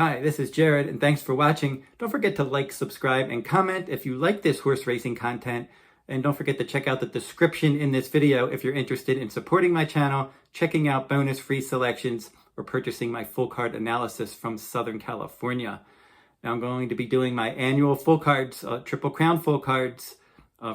Hi, this is Jarrod, and thanks for watching. Don't forget to like, subscribe, and comment if you like this horse racing content. And don't forget to check out the description in this video if you're interested in supporting my channel, checking out bonus free selections, or purchasing my full card analysis from Southern California. Now I'm going to be doing my annual full cards, Triple Crown full cards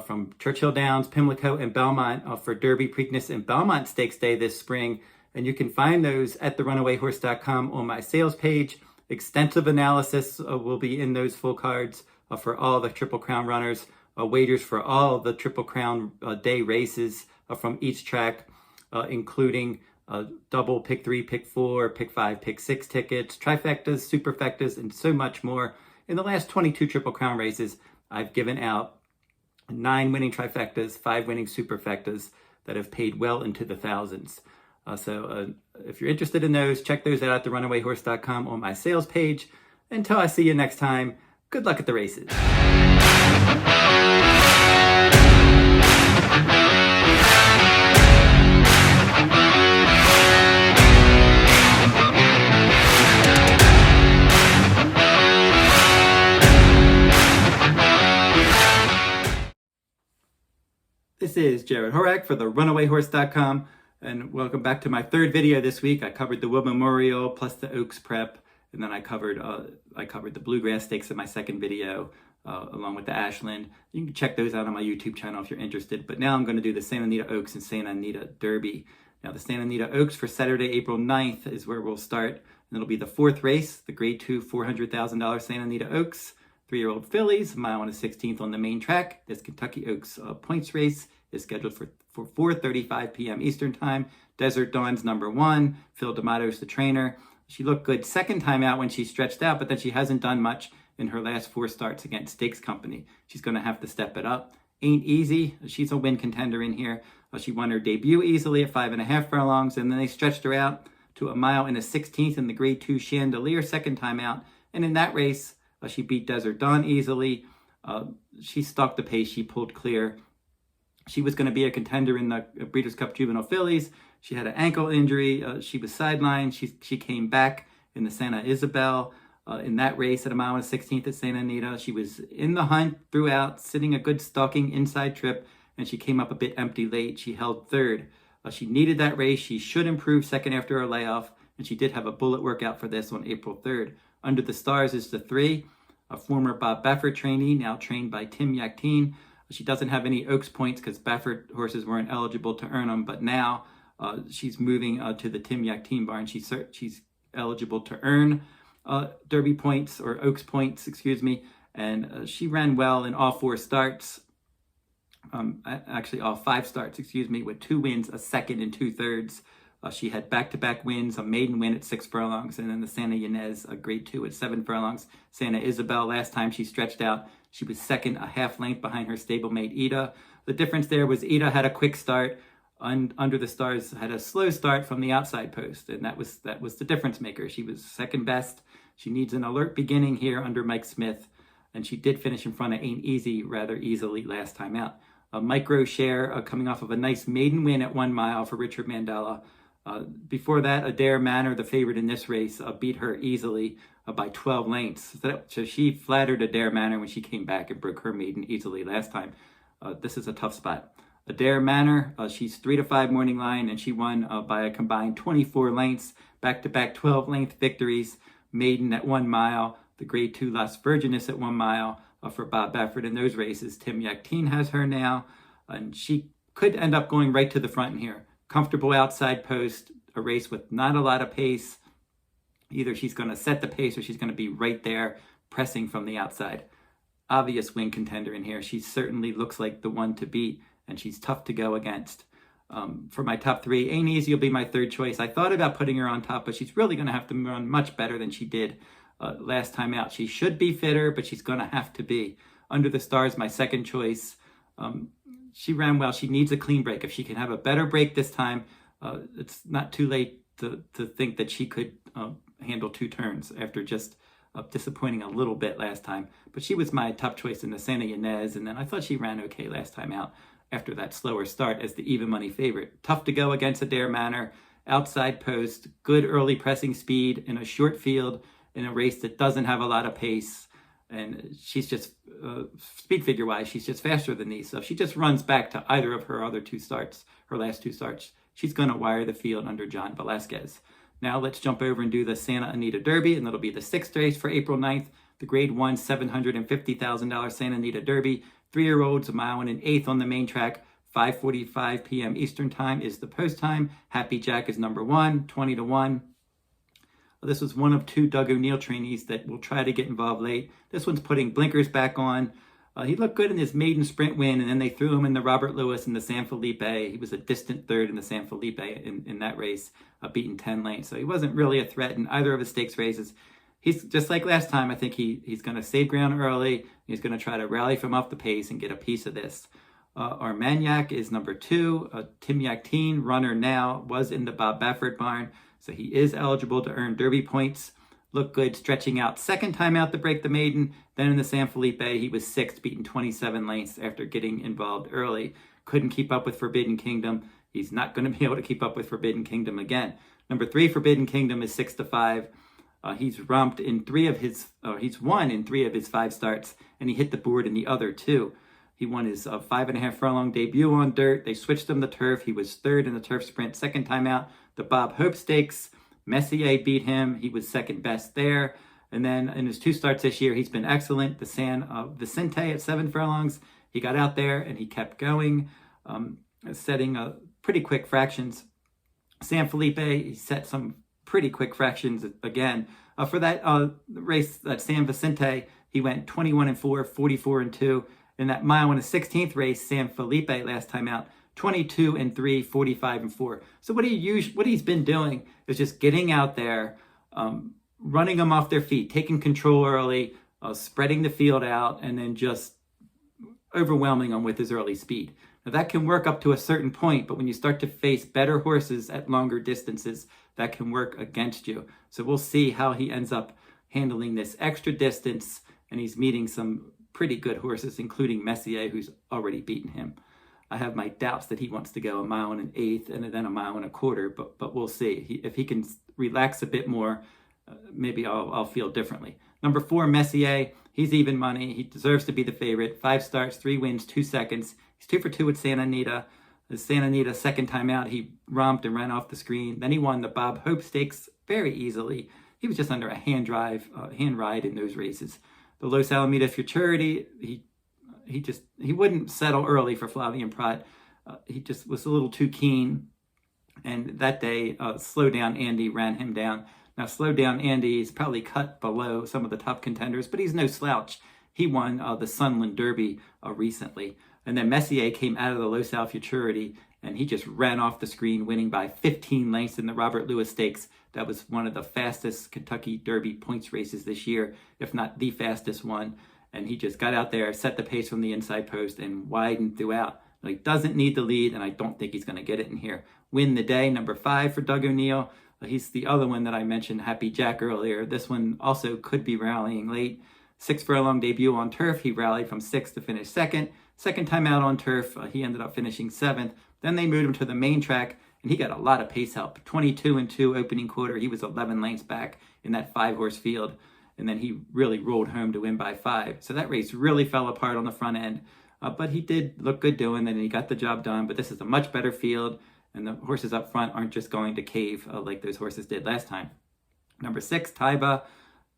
from Churchill Downs, Pimlico, and Belmont for Derby, Preakness, and Belmont Stakes Day this spring. And you can find those at therunawayhorse.com on my sales page. Extensive analysis will be in those full cards for all the Triple Crown runners, wagers for all the Triple Crown day races from each track, including double, pick 3, pick 4, pick 5, pick 6 tickets, trifectas, superfectas, and so much more. In the last 22 Triple Crown races, I've given out 9 winning trifectas, 5 winning superfectas that have paid well into the thousands. So if you're interested in those, check those out at therunawayhorse.com on my sales page. Until I see you next time, good luck at the races. This is Jarrod Horak for therunawayhorse.com. And welcome back to my third video this week. I covered the Will Memorial plus the Oaks prep, and then I covered the Bluegrass Stakes in my second video, along with the Ashland. You can check those out on my YouTube channel if you're interested. But now I'm going to do the Santa Anita Oaks and Santa Anita Derby. Now the Santa Anita Oaks for Saturday, April 9th is where we'll start. And it'll be the fourth race, the Grade 2 $400,000 Santa Anita Oaks. 3-year-old fillies, a mile and a 16th on the main track. This Kentucky Oaks points race is scheduled for 4:35 p.m. Eastern Time. Desert Dawn's number 1. Phil D'Amato's the trainer. She looked good second time out when she stretched out, but then she hasn't done much in her last 4 starts against Stakes Company. She's going to have to step it up. Ain't easy. She's a win contender in here. She won her debut easily at 5.5 furlongs, and then they stretched her out to a mile and a 16th in the Grade 2 Chandelier second time out. And in that race, she beat Desert Dawn easily. She stalked the pace. She pulled clear. She was going to be a contender in the Breeders' Cup Juvenile Fillies. She had an ankle injury. She was sidelined. She came back in the Santa Isabel in that race at a mile and a 16th at Santa Anita. She was in the hunt throughout, sitting a good stalking inside trip, and she came up a bit empty late. She held third. She needed that race. She should improve second after her layoff, and she did have a bullet workout for this on April 3rd. Under the Stars is the 3, a former Bob Baffert trainee, now trained by Tim Yakteen. She doesn't have any Oaks points because Baffert horses weren't eligible to earn them, but now she's moving to the Tim Yakteen barn. She's eligible to earn Derby points, or Oaks points, excuse me, and she ran well in all 4 starts. Actually, all 5 starts, excuse me, with 2 wins, a second and 2/3. She had back-to-back wins, a maiden win at 6 furlongs, and then the Santa Ynez, a Grade 2 at 7 furlongs. Santa Isabel, last time she stretched out, she was second, a half length behind her stablemate Ida. The difference there was Ida had a quick start, and Under the Stars had a slow start from the outside post, and that was the difference maker. She was second best. She needs an alert beginning here under Mike Smith, and she did finish in front of Ain't Easy rather easily last time out. Micro Share coming off of a nice maiden win at 1 mile for Richard Mandela. Before that, Adare Manor, the favorite in this race, beat her easily by 12 lengths. So she flattered Adare Manor when she came back and broke her maiden easily last time. This is a tough spot. Adare Manor, she's 3 to 5 morning line, and she won by a combined 24 lengths, back-to-back 12-length victories, maiden at 1 mile, the Grade 2 Las Virgenes at 1 mile for Bob Baffert in those races. Tim Yakteen has her now, and she could end up going right to the front in here. Comfortable outside post, a race with not a lot of pace. Either she's going to set the pace or she's going to be right there pressing from the outside. Obvious win contender in here. She certainly looks like the one to beat, and she's tough to go against. For my top 3, Ain't Easy will be my 3rd choice. I thought about putting her on top, but she's really going to have to run much better than she did last time out. She should be fitter, but she's going to have to be. Under the Stars, my 2nd choice. She ran well. She needs a clean break. If she can have a better break this time, it's not too late to think that she could handle 2 turns after just disappointing a little bit last time. But she was my top choice in the Santa Ynez, and then I thought she ran okay last time out after that slower start as the even money favorite. Tough to go against Adare Manor. Outside post, good early pressing speed in a short field, in a race that doesn't have a lot of pace. And she's just, speed figure wise, she's just faster than these. So if she just runs back to either of her other two starts, her last two starts, she's going to wire the field under John Velasquez. Now let's jump over and do the Santa Anita Derby, and that'll be the 6th race for April 9th, the Grade 1 $750,000 Santa Anita Derby. 3-year-olds, 1 1/8 on the main track. 5:45 p.m. Eastern Time is the post time. Happy Jack is number 1, 20 to 1. This was one of 2 Doug O'Neill trainees that will try to get involved late. This one's putting blinkers back on. He looked good in his maiden sprint win, and then they threw him in the Robert Lewis and the San Felipe. He was a distant third in the San Felipe in that race, beaten 10 lanes. So he wasn't really a threat in either of his stakes races. He's just like last time. I think he's going to save ground early. He's going to try to rally from off the pace and get a piece of this. Armagnac is number 2. Tim Yakteen, runner now, was in the Bob Baffert barn. So he is eligible to earn Derby points. Looked good stretching out. Second time out to break the maiden. Then in the San Felipe, he was 6th, beaten 27 lengths after getting involved early. Couldn't keep up with Forbidden Kingdom. He's not going to be able to keep up with Forbidden Kingdom again. Number 3, Forbidden Kingdom, is 6 to 5. He's romped in 3 of his, he's won in 3 of his 5 starts, and he hit the board in the other 2. He won his 5.5 furlong debut on dirt. They switched him to turf. He was 3rd in the turf sprint. Second time out, the Bob Hope Stakes. Messier beat him. He was 2nd best there. And then in his 2 starts this year, he's been excellent. The San Vicente at 7 furlongs. He got out there and he kept going, setting pretty quick fractions. San Felipe, he set some pretty quick fractions again. For that race, that San Vicente, he went 21-4, 44-2. In that mile in the 16th race, San Felipe last time out, 22-3, 45-4. So what he's been doing is just getting out there, running them off their feet, taking control early, spreading the field out, and then just overwhelming them with his early speed. Now that can work up to a certain point, but when you start to face better horses at longer distances, that can work against you. So we'll see how he ends up handling this extra distance, and he's meeting some pretty good horses, including Messier, who's already beaten him. I have my doubts that he wants to go 1 1/8 and then 1 1/4, but we'll see. If he can relax a bit more, maybe I'll feel differently. Number 4, Messier, he's even money. He deserves to be the favorite. 5 starts, 3 wins, 2 seconds. He's 2 for 2 at Santa Anita. The Santa Anita second time out, he romped and ran off the screen. Then he won the Bob Hope Stakes very easily. He was just under a hand ride in those races. The Los Alamitos Futurity, he wouldn't settle early for Flavien Prat. He just was a little too keen. And that day, Slow Down Andy ran him down. Now, Slow Down Andy is probably cut below some of the top contenders, but he's no slouch. He won the Sunland Derby recently. And then Messier came out of the Los Al Futurity, and he just ran off the screen, winning by 15 lengths in the Robert Lewis Stakes. That was one of the fastest Kentucky Derby points races this year, if not the fastest one. And he just got out there, set the pace from the inside post, and widened throughout. He doesn't need the lead, and I don't think he's going to get it in here. Win the day, number 5 for Doug O'Neill. He's the other one that I mentioned, Happy Jack, earlier. This one also could be rallying late. 6 furlong debut on turf. He rallied from 6th to finish 2nd. Second time out on turf, he ended up finishing 7th. Then they moved him to the main track, and he got a lot of pace help. 22-2 opening quarter. He was 11 lengths back in that 5-horse field. And then he really rolled home to win by 5. So that race really fell apart on the front end. But he did look good doing it, and he got the job done. But this is a much better field, and the horses up front aren't just going to cave like those horses did last time. Number 6, Taiba,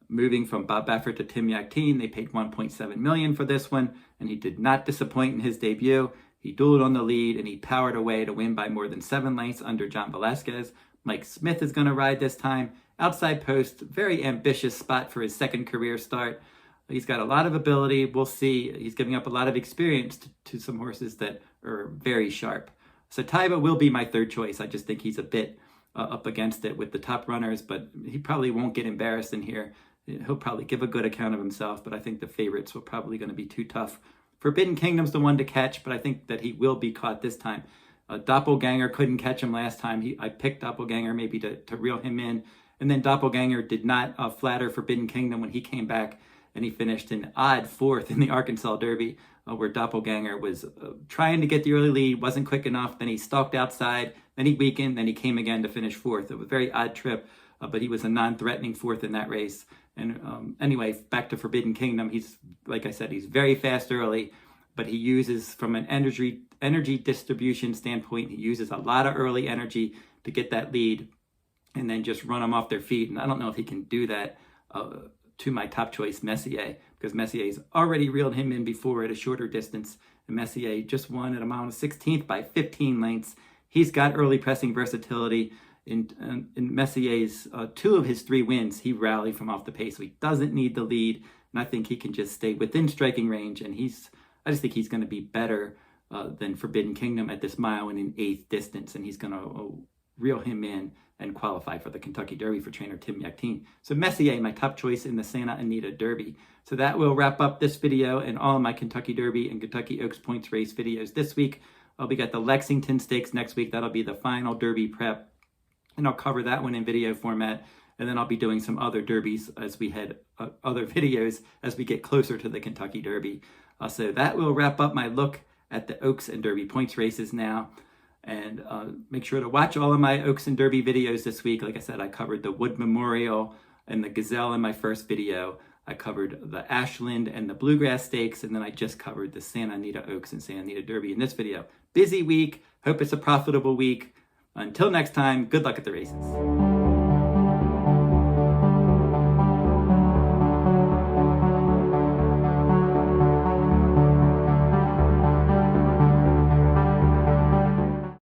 moving from Bob Baffert to Tim Yakteen. They paid $1.7 million for this one, and he did not disappoint in his debut. He dueled on the lead, and he powered away to win by more than 7 lengths under John Velasquez. Mike Smith is going to ride this time. Outside post, very ambitious spot for his second career start. He's got a lot of ability. We'll see. He's giving up a lot of experience to some horses that are very sharp. So Taiba will be my third choice. I just think he's a bit up against it with the top runners, but he probably won't get embarrassed in here. He'll probably give a good account of himself, but I think the favorites are probably going to be too tough. Forbidden Kingdom's the one to catch, but I think that he will be caught this time. Doppelganger couldn't catch him last time. I picked Doppelganger maybe to reel him in, and then Doppelganger did not flatter Forbidden Kingdom when he came back, and he finished an odd 4th in the Arkansas Derby, where Doppelganger was trying to get the early lead, wasn't quick enough, then he stalked outside, then he weakened, then he came again to finish 4th. It was a very odd trip, but he was a non-threatening 4th in that race. And anyway, back to Forbidden Kingdom. He's, like I said, he's very fast early, but he uses, from an energy distribution standpoint, he uses a lot of early energy to get that lead and then just run them off their feet. And I don't know if he can do that to my top choice, Messier, because Messier's already reeled him in before at a shorter distance. And Messier just won at a mile and 16th by 15 lengths. He's got early pressing versatility. In Messier's 2 of his 3 wins, he rallied from off the pace, so he doesn't need the lead, and I think he can just stay within striking range. And I just think he's going to be better than Forbidden Kingdom at this mile and an 1/8 distance, and he's going to reel him in and qualify for the Kentucky Derby for trainer Tim Yakteen. So Messier, my top choice in the Santa Anita Derby. So that will wrap up this video and all of my Kentucky Derby and Kentucky Oaks points race videos this week. We got the Lexington Stakes next week. That'll be the final Derby prep, and I'll cover that one in video format. And then I'll be doing some other derbies as we head, other videos as we get closer to the Kentucky Derby. So that will wrap up my look at the Oaks and Derby points races now. And make sure to watch all of my Oaks and Derby videos this week. Like I said, I covered the Wood Memorial and the Gazelle in my first video. I covered the Ashland and the Bluegrass Stakes, and then I just covered the Santa Anita Oaks and Santa Anita Derby in this video. Busy week. Hope it's a profitable week. Until next time, good luck at the races.